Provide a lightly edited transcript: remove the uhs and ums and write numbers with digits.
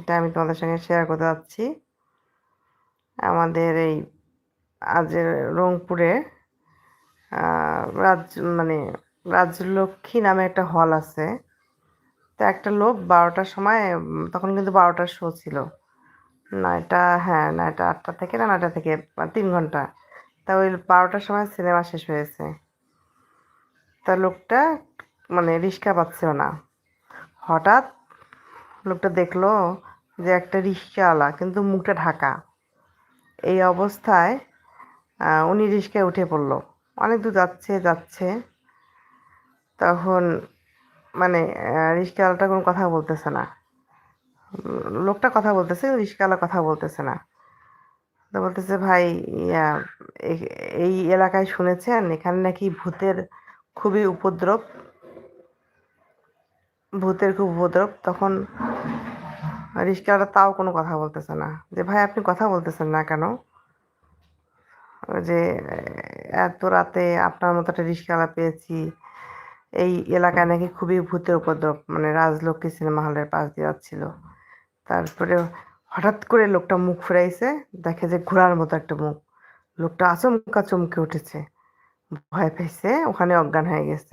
সেটা আমি তোমাদের সঙ্গে শেয়ার করতে যাচ্ছি। আমাদের এই আজ রংপুরে রাজ মানে রাজলক্ষ্মী নামে একটা হল আছে। তো একটা লোক 12টার সময় তখন কিন্তু 12টার শো ছিল। নয়টা 8টা থেকে না 9টা থেকে 3 ঘন্টা। তা ওই 12টার সময় সিনেমা শেষ হয়েছে। তা লোকটা রিক্সা পাচ্ছিল না। হঠাৎ লোকটা দেখলো যে একটা রিক্সাওয়ালা কিন্তু মুখটা ঢাকা। এই অবস্থায় উনি রিক্সায় উঠে পড়লো। অনেক দূর যাচ্ছে যাচ্ছে তখন রিক্সাওয়ালাটা কোনো কথা বলতেছে না। লোকটা কথা বলতেছে, রিক্সাওয়ালা কথা বলতেছে না। তো বলতেছে, ভাই ইয়া এই এলাকায় শুনেছেন এখানে নাকি খুবই উপদ্রব ভূতের খুব উপদ্রব। তখন রিক্সাওয়ালা তাও কোনো কথা বলতেছে না, যে ভাই আপনি কথা বলতেছেন না কেন? যে এত রাতে আপনার মতো একটা রিক্সাওয়ালা পেয়েছি, এই এলাকায় নাকি খুবই ভূতের উপদ্রব। রাজলক্ষ্মী সিনেমা হলের পাশ দিয়ে যাচ্ছিল। তারপরে হঠাৎ করে লোকটা মুখ ফিরাইছে, দেখে যে ঘোড়ার মতো একটা মুখ। লোকটা আচমকা চমকে উঠেছে, ভয় পেয়েছে, ওখানে অজ্ঞান হয়ে গেছে।